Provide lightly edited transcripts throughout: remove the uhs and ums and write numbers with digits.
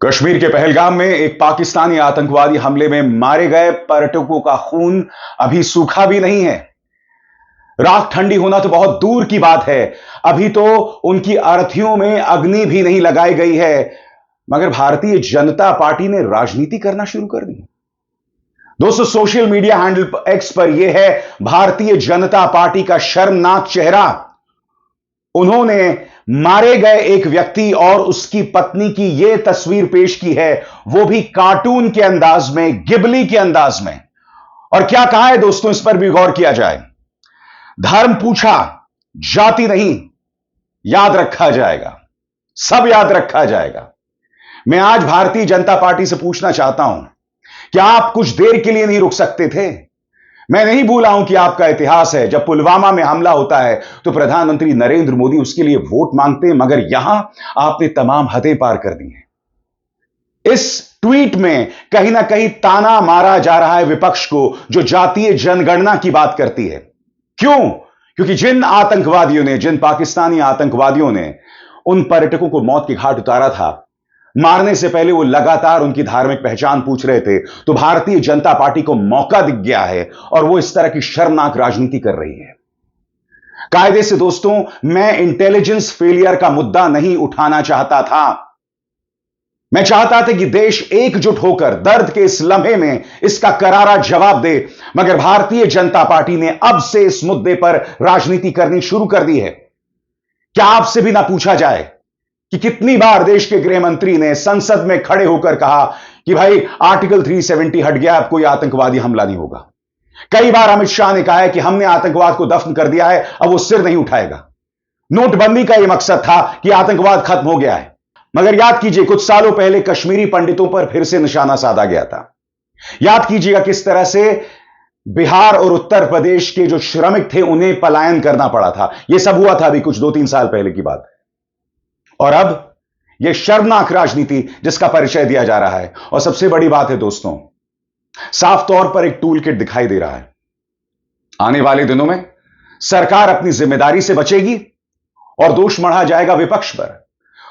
कश्मीर के पहलगाम में एक पाकिस्तानी आतंकवादी हमले में मारे गए पर्यटकों का खून अभी सूखा भी नहीं है। राख ठंडी होना तो बहुत दूर की बात है, अभी तो उनकी अर्थियों में अग्नि भी नहीं लगाई गई है, मगर भारतीय जनता पार्टी ने राजनीति करना शुरू कर दी। दोस्तों, सोशल मीडिया हैंडल एक्स पर यह है भारतीय जनता पार्टी का शर्मनाक चेहरा। उन्होंने मारे गए एक व्यक्ति और उसकी पत्नी की यह तस्वीर पेश की है, वो भी कार्टून के अंदाज में, गिबली के अंदाज में। और क्या कहा है दोस्तों, इस पर भी गौर किया जाए। धर्म पूछा, जाति नहीं, याद रखा जाएगा, सब याद रखा जाएगा। मैं आज भारतीय जनता पार्टी से पूछना चाहता हूं, क्या आप कुछ देर के लिए नहीं रुक सकते थे? मैं नहीं भूला हूं कि आपका इतिहास है, जब पुलवामा में हमला होता है तो प्रधानमंत्री नरेंद्र मोदी उसके लिए वोट मांगते हैं, मगर यहां आपने तमाम हदें पार कर दी हैं। इस ट्वीट में कहीं ना कहीं ताना मारा जा रहा है विपक्ष को, जो जातीय जनगणना की बात करती है। क्यों? क्योंकि जिन पाकिस्तानी आतंकवादियों ने उन पर्यटकों को मौत के घाट उतारा था, मारने से पहले वो लगातार उनकी धार्मिक पहचान पूछ रहे थे, तो भारतीय जनता पार्टी को मौका दिख गया है और वो इस तरह की शर्मनाक राजनीति कर रही है। कायदे से दोस्तों, मैं इंटेलिजेंस फेलियर का मुद्दा नहीं उठाना चाहता था। मैं चाहता था कि देश एकजुट होकर दर्द के इस लम्हे में इसका करारा जवाब दे, मगर भारतीय जनता पार्टी ने अब से इस मुद्दे पर राजनीति करनी शुरू कर दी है। क्या आपसे भी ना पूछा जाए कि कितनी बार देश के गृह मंत्री ने संसद में खड़े होकर कहा कि भाई आर्टिकल 370 हट गया, अब कोई आतंकवादी हमला नहीं होगा। कई बार अमित शाह ने कहा है कि हमने आतंकवाद को दफन कर दिया है, अब वो सिर नहीं उठाएगा। नोटबंदी का यह मकसद था कि आतंकवाद खत्म हो गया है, मगर याद कीजिए कुछ सालों पहले कश्मीरी पंडितों पर फिर से निशाना साधा गया था। याद कीजिएगा किस तरह से बिहार और उत्तर प्रदेश के जो श्रमिक थे उन्हें पलायन करना पड़ा था। यह सब हुआ था अभी कुछ 2-3 साल पहले की बात है। और अब यह शर्मनाक राजनीति जिसका परिचय दिया जा रहा है। और सबसे बड़ी बात है दोस्तों, साफ तौर पर एक टूल किट दिखाई दे रहा है। आने वाले दिनों में सरकार अपनी जिम्मेदारी से बचेगी और दोष मढ़ा जाएगा विपक्ष पर,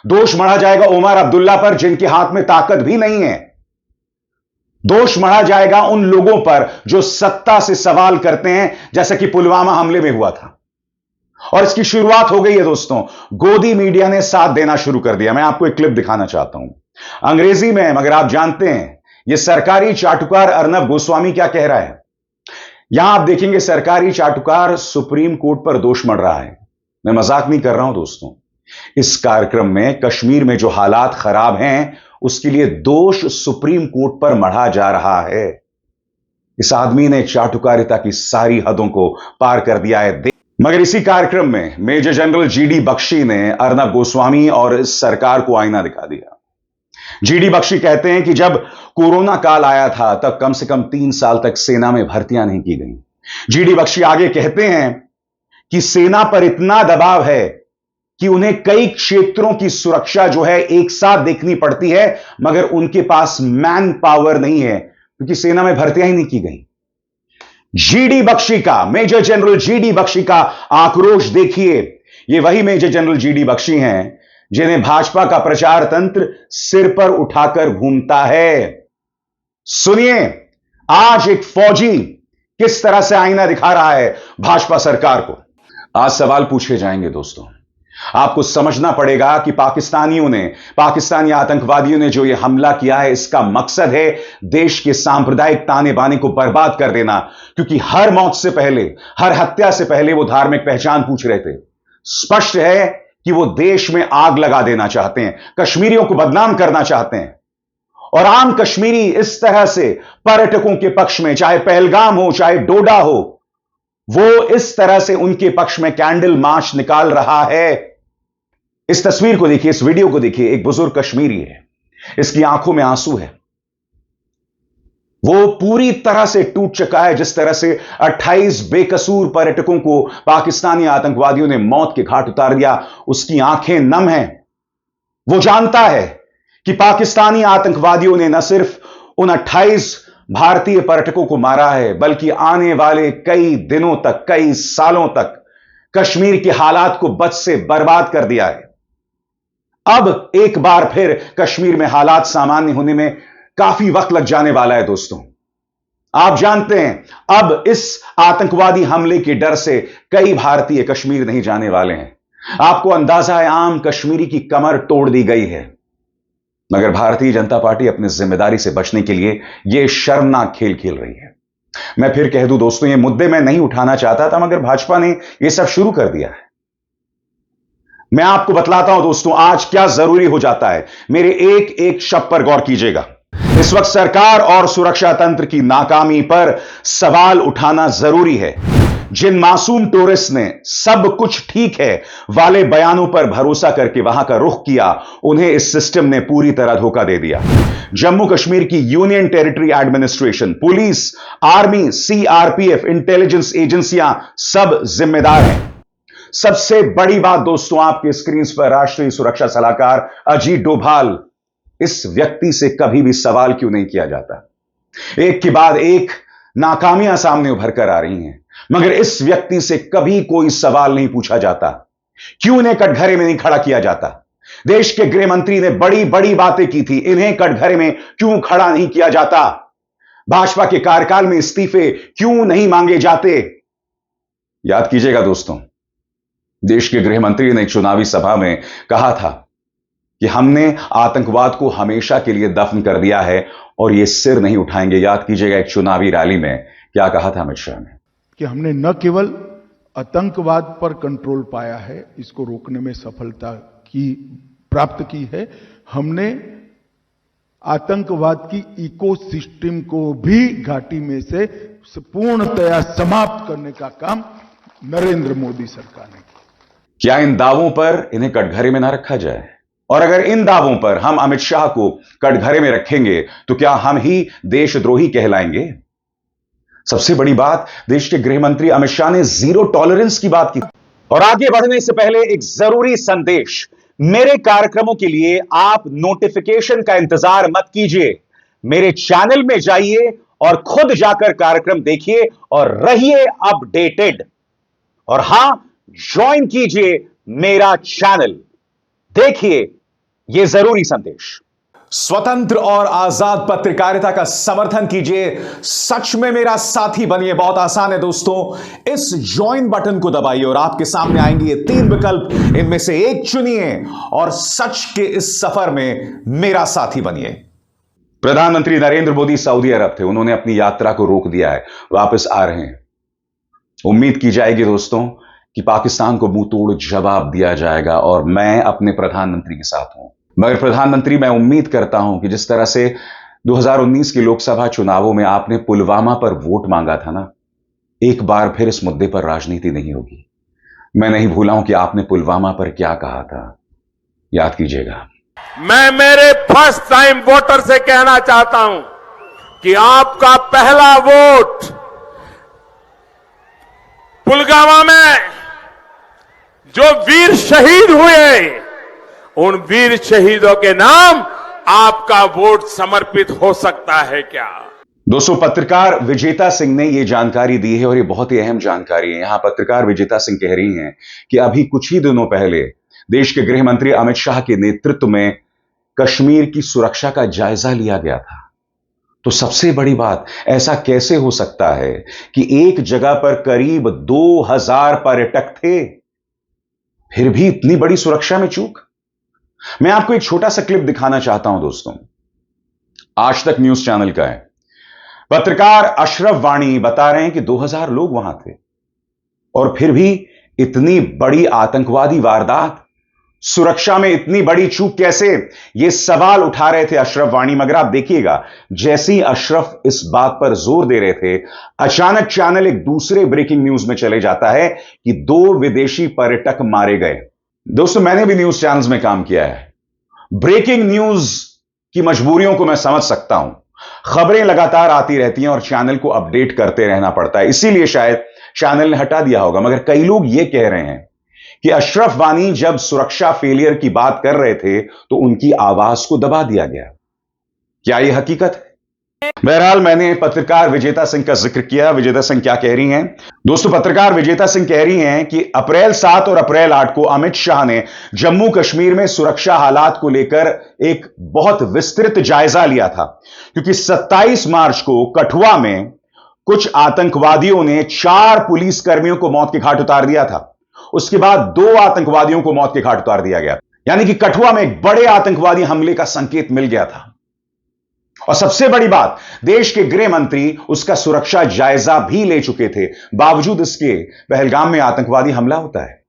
दोष मढ़ा जाएगा उमर अब्दुल्ला पर जिनके हाथ में ताकत भी नहीं है, दोष मढ़ा जाएगा उन लोगों पर जो सत्ता से सवाल करते हैं, जैसा कि पुलवामा हमले में हुआ था। और इसकी शुरुआत हो गई है दोस्तों, गोदी मीडिया ने साथ देना शुरू कर दिया। मैं आपको एक क्लिप दिखाना चाहता हूं, अंग्रेजी में, मगर आप जानते हैं यह सरकारी चाटुकार अर्नब गोस्वामी क्या कह रहा है। यहां आप देखेंगे सरकारी चाटुकार सुप्रीम कोर्ट पर दोष मढ़ रहा है। मैं मजाक नहीं कर रहा हूं दोस्तों। इस कार्यक्रम में कश्मीर में जो हालात खराब हैं उसके लिए दोष सुप्रीम कोर्ट पर मढ़ा जा रहा है। इस आदमी ने चाटुकारिता की सारी हदों को पार कर दिया है। मगर इसी कार्यक्रम में मेजर जनरल जीडी बख्शी ने अर्नब गोस्वामी और इस सरकार को आईना दिखा दिया। जीडी बख्शी कहते हैं कि जब कोरोना काल आया था तब कम से कम 3 साल तक सेना में भर्तियां नहीं की गई। जीडी बख्शी आगे कहते हैं कि सेना पर इतना दबाव है कि उन्हें कई क्षेत्रों की सुरक्षा जो है एक साथ देखनी पड़ती है, मगर उनके पास मैन पावर नहीं है क्योंकि सेना में भर्तियां ही नहीं की गई। जीडी बख्शी का, मेजर जनरल जीडी बख्शी का आक्रोश देखिए। ये वही मेजर जनरल जीडी बख्शी हैं जिन्हें भाजपा का प्रचार तंत्र सिर पर उठाकर घूमता है। सुनिए आज एक फौजी किस तरह से आईना दिखा रहा है भाजपा सरकार को। आज सवाल पूछे जाएंगे दोस्तों, आपको समझना पड़ेगा कि पाकिस्तानी आतंकवादियों ने जो यह हमला किया है, इसका मकसद है देश के सांप्रदायिक ताने बाने को बर्बाद कर देना। क्योंकि हर मौत से पहले, हर हत्या से पहले वो धार्मिक पहचान पूछ रहे थे। स्पष्ट है कि वो देश में आग लगा देना चाहते हैं, कश्मीरियों को बदनाम करना चाहते हैं। और आम कश्मीरी इस तरह से पर्यटकों के पक्ष में, चाहे पहलगाम हो चाहे डोडा हो, वो इस तरह से उनके पक्ष में कैंडल मार्च निकाल रहा है। इस तस्वीर को देखिए, इस वीडियो को देखिए। एक बुजुर्ग कश्मीरी है, इसकी आंखों में आंसू है। वो पूरी तरह से टूट चुका है जिस तरह से 28 बेकसूर पर्यटकों को पाकिस्तानी आतंकवादियों ने मौत के घाट उतार दिया। उसकी आंखें नम हैं। वो जानता है कि पाकिस्तानी आतंकवादियों ने न सिर्फ उन 28 भारतीय पर्यटकों को मारा है, बल्कि आने वाले कई दिनों तक, कई सालों तक कश्मीर के हालात को बद से बर्बाद कर दिया है। अब एक बार फिर कश्मीर में हालात सामान्य होने में काफी वक्त लग जाने वाला है दोस्तों। आप जानते हैं अब इस आतंकवादी हमले के डर से कई भारतीय कश्मीर नहीं जाने वाले हैं। आपको अंदाजा है आम कश्मीरी की कमर तोड़ दी गई है, मगर भारतीय जनता पार्टी अपनी जिम्मेदारी से बचने के लिए यह शर्मनाक खेल खेल रही है। मैं फिर कह दूं दोस्तों, ये मुद्दे मैं नहीं उठाना चाहता था, मगर भाजपा ने यह सब शुरू कर दिया है। मैं आपको बतलाता हूं दोस्तों आज क्या जरूरी हो जाता है। मेरे एक एक शब्द पर गौर कीजिएगा। इस वक्त सरकार और सुरक्षा तंत्र की नाकामी पर सवाल उठाना जरूरी है। जिन मासूम टूरिस्ट ने सब कुछ ठीक है वाले बयानों पर भरोसा करके वहां का रुख किया, उन्हें इस सिस्टम ने पूरी तरह धोखा दे दिया। जम्मू कश्मीर की union territory administration, police, army, CRPF, intelligence एजेंसियां सब जिम्मेदार हैं। सबसे बड़ी बात दोस्तों, आपके स्क्रीन पर राष्ट्रीय सुरक्षा सलाहकार अजीत डोभाल, इस व्यक्ति से कभी भी सवाल क्यों नहीं किया जाता। एक के बाद एक नाकामियां सामने उभर कर आ रही हैं, मगर इस व्यक्ति से कभी कोई सवाल नहीं पूछा जाता। क्यों इन्हें कटघरे में नहीं खड़ा किया जाता। देश के गृह मंत्री ने बड़ी बड़ी बातें की थी, इन्हें कटघरे में क्यों खड़ा नहीं किया जाता। भाजपा के कार्यकाल में इस्तीफे क्यों नहीं मांगे जाते। याद कीजिएगा दोस्तों, देश के गृह मंत्री ने एक चुनावी सभा में कहा था कि हमने आतंकवाद को हमेशा के लिए दफन कर दिया है और यह सिर नहीं उठाएंगे। याद कीजिएगा एक चुनावी रैली में क्या कहा था अमित शाह ने, कि हमने न केवल आतंकवाद पर कंट्रोल पाया है, इसको रोकने में सफलता प्राप्त की है, हमने आतंकवाद की इकोसिस्टम को भी घाटी में से पूर्णतया समाप्त करने का काम नरेंद्र मोदी सरकार ने किया। क्या इन दावों पर इन्हें कटघरे में ना रखा जाए? और अगर इन दावों पर हम अमित शाह को कटघरे में रखेंगे तो क्या हम ही देशद्रोही कहलाएंगे? सबसे बड़ी बात, देश के गृह मंत्री अमित शाह ने जीरो टॉलरेंस की बात की। और आगे बढ़ने से पहले एक जरूरी संदेश, मेरे कार्यक्रमों के लिए आप नोटिफिकेशन का इंतजार मत कीजिए। मेरे चैनल में जाइए और खुद जाकर कार्यक्रम देखिए और रहिए अपडेटेड। और हां, ज्वाइन कीजिए मेरा चैनल, देखिए यह जरूरी संदेश। स्वतंत्र और आजाद पत्रकारिता का समर्थन कीजिए, सच में मेरा साथी बनिए। बहुत आसान है दोस्तों, इस ज्वाइन बटन को दबाइए और आपके सामने आएंगे ये 3 विकल्प, इनमें से एक चुनिए और सच के इस सफर में मेरा साथी बनिए। प्रधानमंत्री नरेंद्र मोदी सऊदी अरब थे, उन्होंने अपनी यात्रा को रोक दिया है, वापस आ रहे हैं। उम्मीद की जाएगी दोस्तों कि पाकिस्तान को मुंह तोड़ जवाब दिया जाएगा और मैं अपने प्रधानमंत्री के साथ हूं। मगर प्रधानमंत्री, मैं उम्मीद करता हूं कि जिस तरह से 2019 के लोकसभा चुनावों में आपने पुलवामा पर वोट मांगा था ना, एक बार फिर इस मुद्दे पर राजनीति नहीं होगी। मैं नहीं भूला हूं कि आपने पुलवामा पर क्या कहा था, याद कीजिएगा। मैं मेरे फर्स्ट टाइम वोटर से कहना चाहता हूं कि आपका पहला वोट पुलवामा में जो वीर शहीद हुए, उन वीर शहीदों के नाम आपका वोट समर्पित हो सकता है क्या? दोस्तों, पत्रकार विजेता सिंह ने यह जानकारी दी है और यह बहुत ही अहम जानकारी है। यहां पत्रकार विजेता सिंह कह रही हैं कि अभी कुछ ही दिनों पहले देश के गृह मंत्री अमित शाह के नेतृत्व में कश्मीर की सुरक्षा का जायजा लिया गया था। तो सबसे बड़ी बात, ऐसा कैसे हो सकता है कि एक जगह पर करीब 2000 पर्यटक थे, फिर भी इतनी बड़ी सुरक्षा में चूक? मैं आपको एक छोटा सा क्लिप दिखाना चाहता हूं दोस्तों, आज तक न्यूज चैनल का है। पत्रकार अशरफ वाणी बता रहे हैं कि 2000 लोग वहां थे और फिर भी इतनी बड़ी आतंकवादी वारदात, सुरक्षा में इतनी बड़ी चूक कैसे? यह सवाल उठा रहे थे अशरफ वाणी। मगर आप देखिएगा, जैसे ही अशरफ इस बात पर जोर दे रहे थे, अचानक चैनल एक दूसरे ब्रेकिंग न्यूज में चले जाता है कि 2 विदेशी पर्यटक मारे गए। दोस्तों, मैंने भी न्यूज चैनल्स में काम किया है, ब्रेकिंग न्यूज की मजबूरियों को मैं समझ सकता हूं। खबरें लगातार आती रहती हैं और चैनल को अपडेट करते रहना पड़ता है, इसीलिए शायद चैनल ने हटा दिया होगा। मगर कई लोग यह कह रहे हैं कि अशरफ वानी जब सुरक्षा फेलियर की बात कर रहे थे तो उनकी आवाज को दबा दिया गया। क्या यह हकीकत है? बहरहाल मैंने पत्रकार विजेता सिंह का जिक्र किया। विजेता सिंह क्या कह रही हैं? दोस्तों, पत्रकार विजेता सिंह कह रही हैं कि अप्रैल 7 और अप्रैल 8 को अमित शाह ने जम्मू कश्मीर में सुरक्षा हालात को लेकर एक बहुत विस्तृत जायजा लिया था, क्योंकि 27 मार्च को कठुआ में कुछ आतंकवादियों ने 4 पुलिसकर्मियों को मौत के घाट उतार दिया था। उसके बाद 2 आतंकवादियों को मौत के घाट उतार दिया गया, यानी कि कठुआ में एक बड़े आतंकवादी हमले का संकेत मिल गया था। और सबसे बड़ी बात, देश के गृह मंत्री उसका सुरक्षा जायजा भी ले चुके थे, बावजूद इसके पहलगाम में आतंकवादी हमला होता है।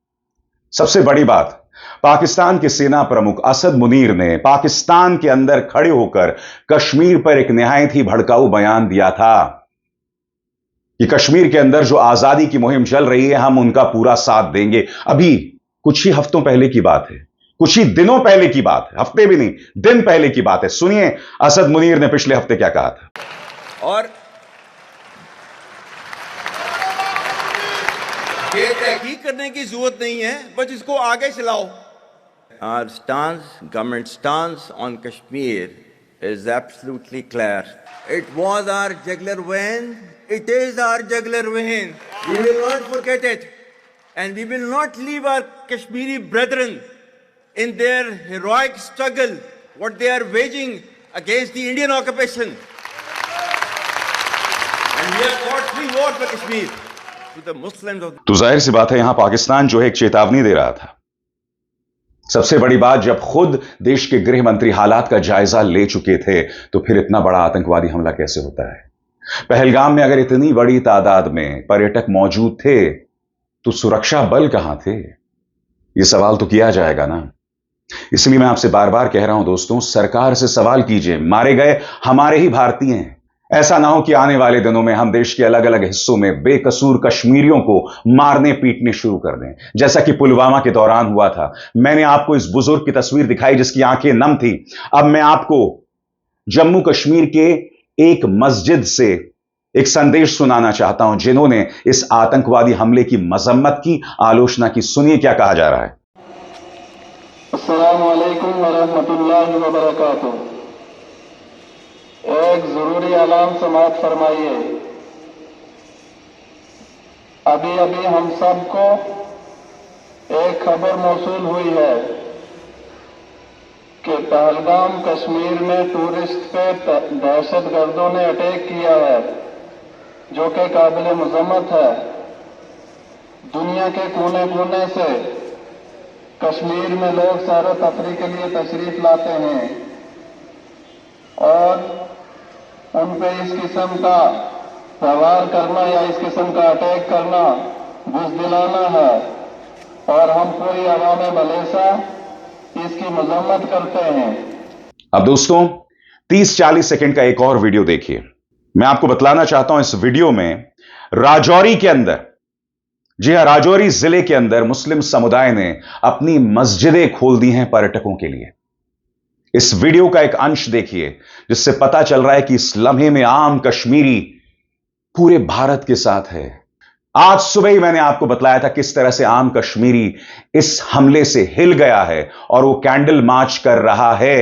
सबसे बड़ी बात, पाकिस्तान के सेना प्रमुख असद मुनीर ने पाकिस्तान के अंदर खड़े होकर कश्मीर पर एक निहायत ही भड़काऊ बयान दिया था कि कश्मीर के अंदर जो आजादी की मुहिम चल रही है, हम उनका पूरा साथ देंगे। अभी कुछ ही हफ्तों पहले की बात है, कुछ ही दिनों पहले की बात है, हफ्ते भी नहीं, दिन पहले की बात है। सुनिए असद मुनीर ने पिछले हफ्ते क्या कहा था। और ये तहकीक करने की जरूरत नहीं है, बस इसको आगे चलाओ। Our stance, government stance on Kashmir is absolutely clear. It was our jugular vein. It is our jugular vein. We will not forget it, and we will not leave our Kashmiri brethren in their heroic struggle, what they are waging against the Indian occupation. And we have fought free war for Kashmir to the Muslims of तो जाहिर सी बात है, यहां पाकिस्तान जो है एक चेतावनी दे रहा था। सबसे बड़ी बात, जब खुद देश के गृह मंत्री हालात का जायजा ले चुके थे, तो फिर इतना बड़ा आतंकवादी हमला कैसे होता है? पहलगाम में अगर इतनी बड़ी तादाद में पर्यटक मौजूद थे, तो सुरक्षा बल कहां थे? यह सवाल तो किया जाएगा ना। इसलिए मैं आपसे बार बार कह रहा हूं दोस्तों, सरकार से सवाल कीजिए। मारे गए हमारे ही भारतीय हैं। ऐसा ना हो कि आने वाले दिनों में हम देश के अलग अलग हिस्सों में बेकसूर कश्मीरियों को मारने पीटने शुरू कर दें, जैसा कि पुलवामा के दौरान हुआ था। मैंने आपको इस बुजुर्ग की तस्वीर दिखाई जिसकी आंखें नम थी। अब मैं आपको जम्मू कश्मीर के एक मस्जिद से एक संदेश सुनाना चाहता हूं, जिन्होंने इस आतंकवादी हमले की मजम्मत की, आलोचना की। सुनिए क्या कहा जा रहा है। अस्सलामु अलैकुम वरहमतुल्लाहि वबरकातुहू। एक जरूरी ऐलान समाअत फरमाइए। अभी अभी हम सबको एक खबर मौसूल हुई है कि पहलगाम कश्मीर में टूरिस्ट पे दहशतगर्दों ने अटैक किया है, जो कि काबिल मजम्मत है। दुनिया के कोने कोने से कश्मीर में लोग सैर तफरी के लिए तशरीफ लाते हैं और उन पे इस किस्म का प्रहार करना या इस किस्म का अटैक करना बुज़दिलाना है, और हम पूरी अवाम बलेसा इसकी मजम्मत करते हैं। अब दोस्तों 30-40 सेकंड का एक और वीडियो देखिए। मैं आपको बतलाना चाहता हूं, इस वीडियो में राजौरी के अंदर, जी हां, राजौरी जिले के अंदर मुस्लिम समुदाय ने अपनी मस्जिदें खोल दी हैं पर्यटकों के लिए। इस वीडियो का एक अंश देखिए, जिससे पता चल रहा है कि इस लम्हे में आम कश्मीरी पूरे भारत के साथ है। आज सुबह ही मैंने आपको बतलाया था किस तरह से आम कश्मीरी इस हमले से हिल गया है और वो कैंडल मार्च कर रहा है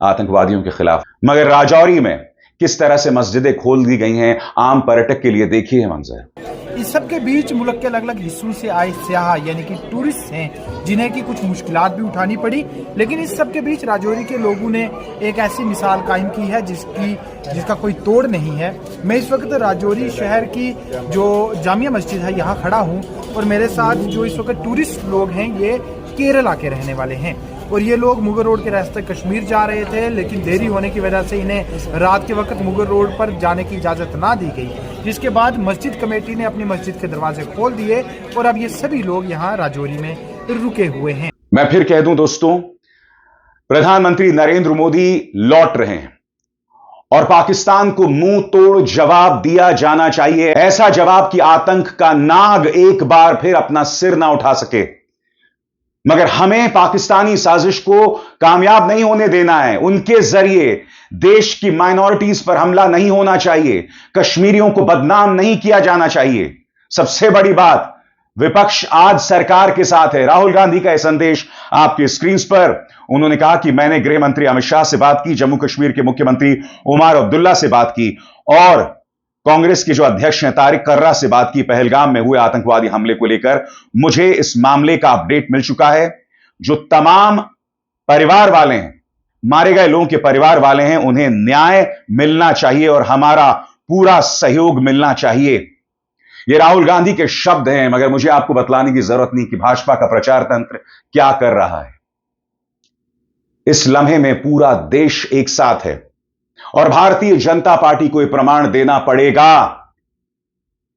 आतंकवादियों के खिलाफ। मगर राजौरी में किस तरह से मस्जिदें खोल दी गई हैं आम पर्यटक के लिए, देखिए मंजर। इस सब के बीच मुल्क के अलग अलग हिस्सों से आए सयाह यानी कि टूरिस्ट हैं, जिन्हें की कुछ मुश्किलात भी उठानी पड़ी, लेकिन इस सब के बीच राजौरी के लोगों ने एक ऐसी मिसाल कायम की है जिसका कोई तोड़ नहीं है। मैं इस वक्त राजौरी शहर की जो जामिया मस्जिद है यहाँ खड़ा हूँ, और मेरे साथ जो इस वक्त टूरिस्ट लोग हैं ये केरला के रहने वाले हैं, और ये लोग मुगल रोड के रास्ते कश्मीर जा रहे थे, लेकिन देरी होने की वजह से इन्हें रात के वक्त मुगल रोड पर जाने की इजाज़त ना दी गई, जिसके बाद मस्जिद कमेटी ने अपनी मस्जिद के दरवाजे खोल दिए और अब ये सभी लोग यहाँ राजौरी में रुके हुए हैं। मैं फिर कह दूं दोस्तों, प्रधानमंत्री नरेंद्र मोदी लौट रहे हैं और पाकिस्तान को मुंह तोड़ जवाब दिया जाना चाहिए। ऐसा जवाब कि आतंक का नाग एक बार फिर अपना सिर ना उठा सके। मगर हमें पाकिस्तानी साजिश को कामयाब नहीं होने देना है। उनके जरिए देश की माइनॉरिटीज पर हमला नहीं होना चाहिए, कश्मीरियों को बदनाम नहीं किया जाना चाहिए। सबसे बड़ी बात, विपक्ष आज सरकार के साथ है। राहुल गांधी का यह संदेश आपके स्क्रीन पर। उन्होंने कहा कि मैंने गृह मंत्री अमित शाह से बात की, जम्मू कश्मीर के मुख्यमंत्री उमर अब्दुल्ला से बात की और कांग्रेस के जो अध्यक्ष हैं तारिक कर्रा से बात की। पहलगाम में हुए आतंकवादी हमले को लेकर मुझे इस मामले का अपडेट मिल चुका है। जो तमाम परिवार वाले हैं, मारे गए लोगों के परिवार वाले हैं, उन्हें न्याय मिलना चाहिए और हमारा पूरा सहयोग मिलना चाहिए। ये राहुल गांधी के शब्द हैं, मगर मुझे आपको बतलाने की जरूरत नहीं कि भाजपा का प्रचार तंत्र क्या कर रहा है। इस लम्हे में पूरा देश एक साथ है और भारतीय जनता पार्टी को यह प्रमाण देना पड़ेगा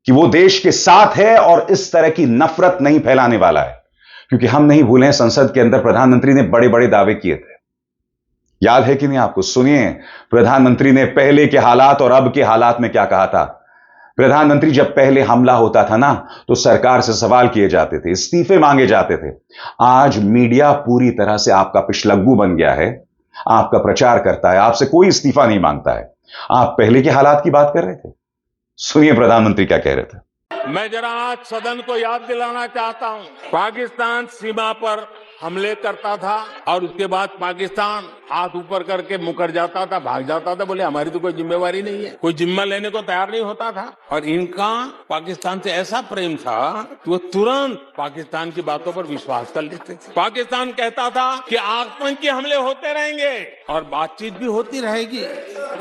कि वो देश के साथ है और इस तरह की नफरत नहीं फैलाने वाला है। क्योंकि हम नहीं भूलें, संसद के अंदर प्रधानमंत्री ने बड़े बड़े दावे किए थे। याद है कि नहीं आपको? सुनिए प्रधानमंत्री ने पहले के हालात और अब के हालात में क्या कहा था। प्रधानमंत्री जब पहले हमला होता था ना, तो सरकार से सवाल किए जाते थे, इस्तीफे मांगे जाते थे। आज मीडिया पूरी तरह से आपका पिछलग्गू बन गया है, आपका प्रचार करता है, आपसे कोई इस्तीफा नहीं मांगता है। आप पहले के हालात की बात कर रहे थे। सुनिए प्रधानमंत्री क्या कह रहे थे। मैं जरा आज सदन को याद दिलाना चाहता हूं, पाकिस्तान सीमा पर हमले करता था और उसके बाद पाकिस्तान हाथ ऊपर करके मुकर जाता था, भाग जाता था, बोले हमारी तो कोई जिम्मेवारी नहीं है, कोई जिम्मा लेने को तैयार नहीं होता था। और इनका पाकिस्तान से ऐसा प्रेम था कि वो तुरंत पाकिस्तान की बातों पर विश्वास कर लेते थे। पाकिस्तान कहता था कि आतंकी हमले होते रहेंगे और बातचीत भी होती रहेगी।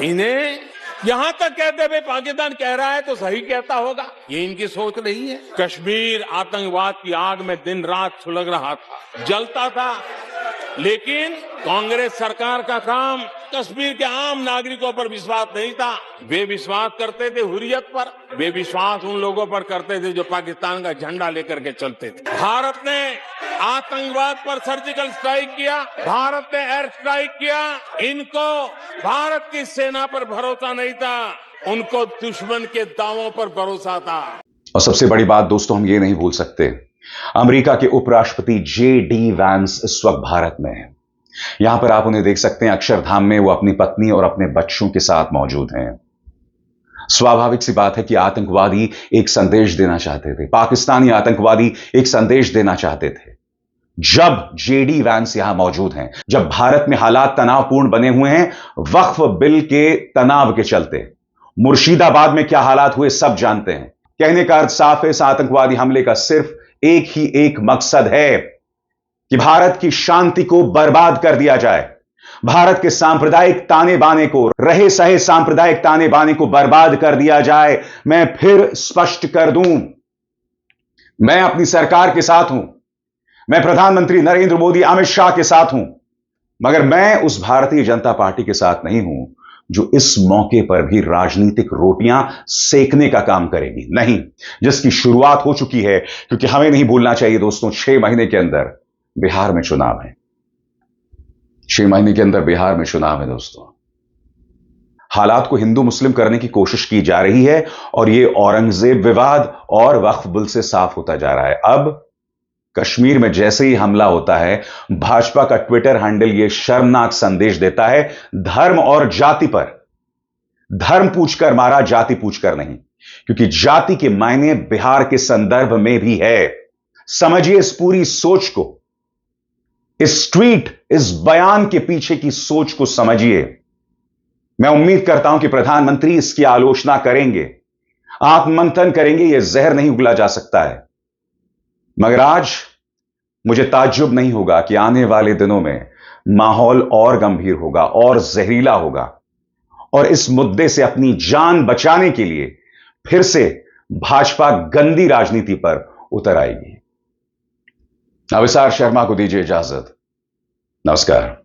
इन्हें यहां तक कहते हुए पाकिस्तान कह रहा है तो सही कहता होगा, ये इनकी सोच नहीं है। कश्मीर आतंकवाद की आग में दिन रात सुलग रहा था, जलता था, लेकिन कांग्रेस सरकार का काम कश्मीर के आम नागरिकों पर विश्वास नहीं था। वे विश्वास करते थे हुर्रियत पर, वे विश्वास उन लोगों पर करते थे जो पाकिस्तान का झंडा लेकर के चलते थे। भारत ने आतंकवाद पर सर्जिकल स्ट्राइक किया, भारत ने एयर स्ट्राइक किया। इनको भारत की सेना पर भरोसा नहीं था, उनको दुश्मन के दावों पर भरोसा था। और सबसे बड़ी बात दोस्तों, हम ये नहीं भूल सकते, अमेरिका के उपराष्ट्रपति जे.डी. वैंस इस वक्त भारत में है। यहां पर आप उन्हें देख सकते हैं, अक्षरधाम में वो अपनी पत्नी और अपने बच्चों के साथ मौजूद हैं। स्वाभाविक सी बात है कि आतंकवादी एक संदेश देना चाहते थे, पाकिस्तानी आतंकवादी एक संदेश देना चाहते थे। जब जे.डी. वैंस यहां मौजूद हैं, जब भारत में हालात तनावपूर्ण बने हुए हैं वक्फ बिल के तनाव के चलते, मुर्शिदाबाद में क्या हालात हुए सब जानते हैं। कहने का अर्थ साफ है, इस आतंकवादी हमले का सिर्फ एक मकसद है कि भारत की शांति को बर्बाद कर दिया जाए, भारत के सांप्रदायिक ताने बाने को, रहे सहे सांप्रदायिक ताने बाने को बर्बाद कर दिया जाए। मैं फिर स्पष्ट कर दूं, मैं अपनी सरकार के साथ हूं, मैं प्रधानमंत्री नरेंद्र मोदी अमित शाह के साथ हूं, मगर मैं उस भारतीय जनता पार्टी के साथ नहीं हूं जो इस मौके पर भी राजनीतिक रोटियां सेकने का काम करेगी। नहीं, जिसकी शुरुआत हो चुकी है। क्योंकि हमें नहीं भूलना चाहिए दोस्तों, 6 महीने के अंदर बिहार में चुनाव है। 6 महीने के अंदर बिहार में चुनाव है दोस्तों। हालात को हिंदू मुस्लिम करने की कोशिश की जा रही है और यह औरंगजेब विवाद और वक्फ बिल से साफ होता जा रहा है। अब कश्मीर में जैसे ही हमला होता है, भाजपा का ट्विटर हैंडल यह शर्मनाक संदेश देता है, धर्म और जाति पर। धर्म पूछकर मारा, जाति पूछकर नहीं। क्योंकि जाति के मायने बिहार के संदर्भ में भी है। समझिए इस पूरी सोच को, इस ट्वीट, इस बयान के पीछे की सोच को समझिए। मैं उम्मीद करता हूं कि प्रधानमंत्री इसकी आलोचना करेंगे, आत्ममंथन करेंगे। यह जहर नहीं उगला जा सकता है। मगर आज मुझे ताज्जुब नहीं होगा कि आने वाले दिनों में माहौल और गंभीर होगा और जहरीला होगा और इस मुद्दे से अपनी जान बचाने के लिए फिर से भाजपा गंदी राजनीति पर उतर आएगी। अविसार शर्मा को दीजिए इजाजत। नमस्कार।